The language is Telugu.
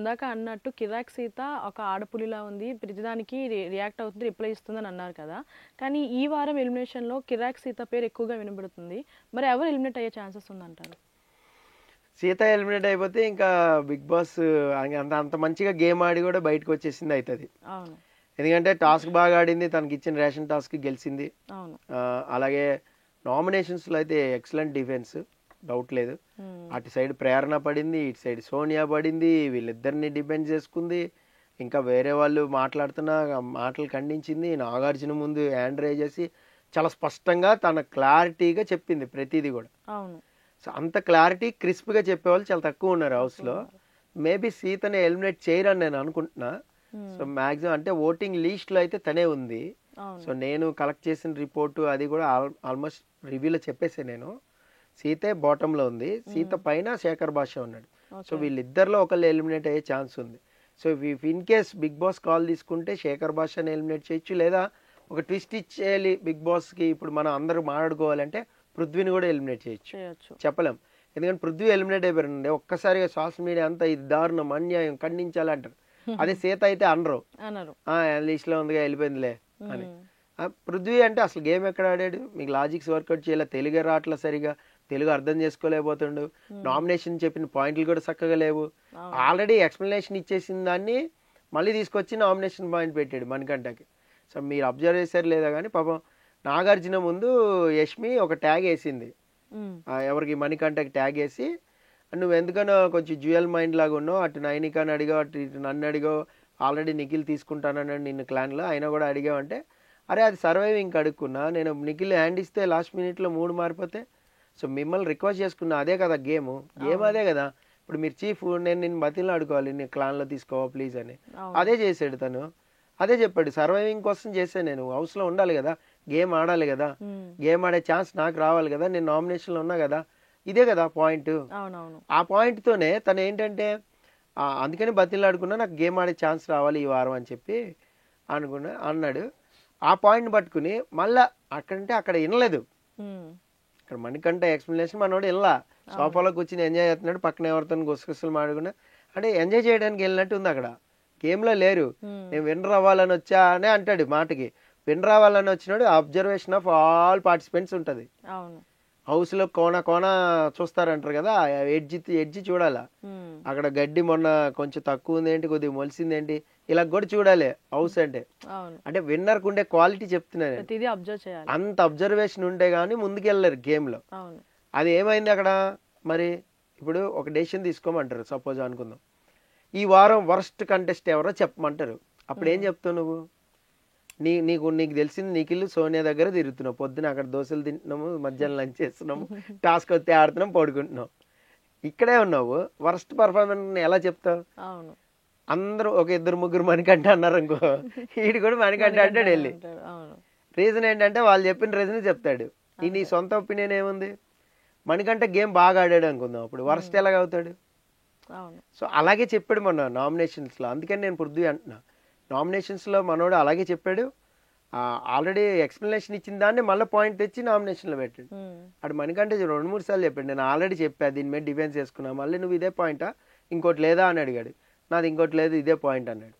ఇందాక అన్నట్టు కిరాక్ సీత ఒక ఆడపులిలా ఉంది, ప్రతిదానికి రియాక్ట్ అవుతుంది, రిప్లై ఇస్తుందని అన్నారు కదా. కానీ ఈ వారం ఎలిమినేషన్లో కిరాక్ సీత పేరు ఎక్కువగా వినబడుతుంది. మరి ఎవరు ఎలిమినేట్ అయ్యే ఛాన్సెస్ ఉందంటారు? సీత ఎలిమినేట్ అయిపోతే ఇంకా బిగ్ బాస్ అంత అంత మంచిగా గేమ్ ఆడి కూడా బయటకు వచ్చేసింది అవుతుంది. అవును. ఎందుకంటే టాస్క్ బాగా ఆడింది, తనకి ఇచ్చిన రేషన్ టాస్క్ గెలిచింది. అవును. అలాగే నామినేషన్స్లో అయితే ఎక్సలెంట్ డిఫెన్స్, డౌట్ లేదు. అటు సైడ్ ప్రేరణ పడింది, ఇటు సైడ్ సోనియా పడింది, వీళ్ళిద్దరిని డిపెండ్ చేసుకుంది. ఇంకా వేరే వాళ్ళు మాట్లాడుతున్న మాటలు ఖండించింది. నాగార్జున ముందు హ్యాండ్ రైజ్ చేసి చాలా స్పష్టంగా తన క్లారిటీగా చెప్పింది ప్రతిదీ కూడా. అవును. సో అంత క్లారిటీ క్రిస్ప్గా చెప్పేవాళ్ళు చాలా తక్కువ ఉన్నారు హౌస్లో. మేబీ సీతని ఎలిమినేట్ చేయరని నేను అనుకుంటున్నా. సో మ్యాక్సిమం అంటే ఓటింగ్ లీస్ట్లో అయితే తనే ఉంది. సో నేను కలెక్ట్ చేసిన రిపోర్టు అది కూడా ఆల్మోస్ట్ రివ్యూలో చెప్పేసాను నేను. సీతే బాటంలో ఉంది, సీత పైన శేఖర్ భాష ఉన్నాడు. సో వీళ్ళిద్దరిలో ఒకళ్ళు ఎలిమినేట్ అయ్యే ఛాన్స్ ఉంది. So in case Bigg Boss call తీసుకుంటే శేఖర్ భాషని ఎలిమినేట్ చేయొచ్చు, లేదా ఒక ట్విస్ట్ ఇచ్చేయాలి బిగ్ బాస్కి, ఇప్పుడు మనం అందరూ మాట్లాడుకోవాలంటే పృథ్వీని కూడా ఎలిమినేట్ చేయొచ్చు, చెప్పలేం. ఎందుకంటే పృథ్వీ ఎలిమినేట్ అయిపోయారండి ఒక్కసారిగా సోషల్ మీడియా అంతా ఇది దారుణం, అన్యాయం, ఖండించాలి అంటారు. అదే సీత అయితే అనరు, లిస్ట్లో ఉందిగా వెళ్ళిపోయిందిలే అని. పృథ్వీ అంటే అసలు గేమ్ ఎక్కడ ఆడాడు, మీకు లాజిక్స్ వర్కౌట్ చేయలే, తెలుగే రావట్లే సరిగా, తెలుగు అర్థం చేసుకోలేకపోతుండు, నామినేషన్ చెప్పిన పాయింట్లు కూడా చక్కగా లేవు. ఆల్రెడీ ఎక్స్ప్లెనేషన్ ఇచ్చేసిన దాన్ని మళ్ళీ తీసుకొచ్చి నామినేషన్ పాయింట్ పెట్టాడు మణికంఠకి. సో మీరు అబ్జర్వ్ చేశారు లేదా కానీ పాపం నాగార్జున ముందు యష్మి ఒక ట్యాగ్ వేసింది, ఎవరికి మణికంఠకి ట్యాగ్ వేసి, నువ్వు ఎందుకనో కొంచెం జ్యువెల్ మైండ్ లాగా ఉన్నావు, అటు నైనికాని అడిగావు, అటు నన్ను అడిగావు, ఆల్రెడీ నిఖిల్ తీసుకుంటానన్నాడు నిన్ను క్లాన్లో, అయినా కూడా అడిగావు అంటే, అరే అది సర్వైవింగ్ అడుక్కున్నా, నేను నిఖిల్ హ్యాండ్ ఇస్తే లాస్ట్ మినిట్లో 3 మారిపోతే, సో మిమ్మల్ని రిక్వెస్ట్ చేసుకున్నా, అదే కదా గేమ్ అదే కదా. ఇప్పుడు మీరు చీఫ్, నేను నిన్ను బతిలో అడుకోవాలి, నేను క్లాన్లో తీసుకోవా ప్లీజ్ అని, అదే చేశాడు తను, అదే చెప్పాడు, సర్వైవింగ్ కోసం చేశాను, నేను హౌస్లో ఉండాలి కదా, గేమ్ ఆడాలి కదా, గేమ్ ఆడే ఛాన్స్ నాకు రావాలి కదా, నేను నామినేషన్లో ఉన్నా కదా, ఇదే కదా పాయింట్. ఆ పాయింట్తోనే తను ఏంటంటే అందుకని బతిలాడుకున్నా, నాకు గేమ్ ఆడే ఛాన్స్ రావాలి ఈ వారం అని చెప్పి అన్నాడు. ఆ పాయింట్ పట్టుకుని మళ్ళా అక్కడంటే అక్కడ వినలేదు, ఇక్కడ మణికంఠ ఎక్స్ప్లెనేషన్ మనోడు వినలా, సోఫాలో కూర్చుని ఎంజాయ్ చేస్తున్నాడు, పక్కన ఎవరితో గుసగుసలు మాడుకున్నా, అంటే ఎంజాయ్ చేయడానికి వెళ్ళినట్టు ఉంది, అక్కడ గేమ్లో లేరు. నేను విన్నర్ అవ్వాలని వచ్చా అనే అంటాడు, మాటకి విన్నర్ అవ్వాలని వచ్చినాడు. అబ్జర్వేషన్ ఆఫ్ ఆల్ పార్టిసిపెంట్స్ ఉంటుంది. హౌస్లో కోన చూస్తారంటారు కదా, ఎడ్జి చూడాలా, అక్కడ గడ్డి మొన్న కొంచెం తక్కువ ఉంది ఏంటి, కొద్దిగా మొలిసింది ఏంటి, ఇలా కూడా చూడాలి హౌస్ అంటే. అంటే విన్నర్కి ఉండే క్వాలిటీ చెప్తున్నాను, అంత అబ్జర్వేషన్ ఉంటే గానీ ముందుకెళ్ళారు గేమ్లో. అది ఏమైంది అక్కడ మరి, ఇప్పుడు ఒక డెసిషన్ తీసుకోమంటారు సపోజ్ అనుకుందాం, ఈ వారం వర్స్ట్ కంటెస్ట్ ఎవరో చెప్పమంటారు, అప్పుడు ఏం చెప్తావు నువ్వు? నీకు తెలిసింది నిఖిల్ సోనియా దగ్గర తిరుగుతున్నావు, పొద్దున అక్కడ దోశలు తింటున్నాము, మధ్యాహ్నం లంచ్ చేస్తున్నాము, టాస్క్ వస్తే ఆడుతున్నాం, పడుకుంటున్నావు, ఇక్కడే ఉన్నావు, వర్స్ట్ పర్ఫార్మెన్స్ ఎలా చెప్తావు? అందరూ ఒక 2-3 మణికంఠ అన్నారు అనుకో, వీడు కూడా మణికంఠ అంటాడు వెళ్ళి. రీజన్ ఏంటంటే వాళ్ళు చెప్పిన రీజన్ చెప్తాడు, ఈ నీ సొంత ఒపీనియన్ ఏముంది? మణికంఠ గేమ్ బాగా ఆడాడు అనుకుందాం, అప్పుడు వర్స్ట్ ఎలాగ అవుతాడు? సో అలాగే చెప్పాడు మొన్న నామినేషన్స్లో, అందుకని నేను పృథ్వీ అంటున్నా, నామినేషన్స్లో మనోడు అలాగే చెప్పాడు, ఆల్రెడీ ఎక్స్ప్లెనేషన్ ఇచ్చిన దాన్ని మళ్ళీ పాయింట్ తెచ్చి నామినేషన్లో పెట్టాడు. అటు మణికంఠ 2-3 సార్లు చెప్పాడు, నేను ఆల్రెడీ చెప్పా దీని మీద డిఫెన్స్ చేసుకున్నా, మళ్ళీ నువ్వు ఇదే పాయింటా ఇంకోటి లేదా అని అడిగాడు, నాది ఇంకోటి లేదు ఇదే పాయింట్ అన్నాడు.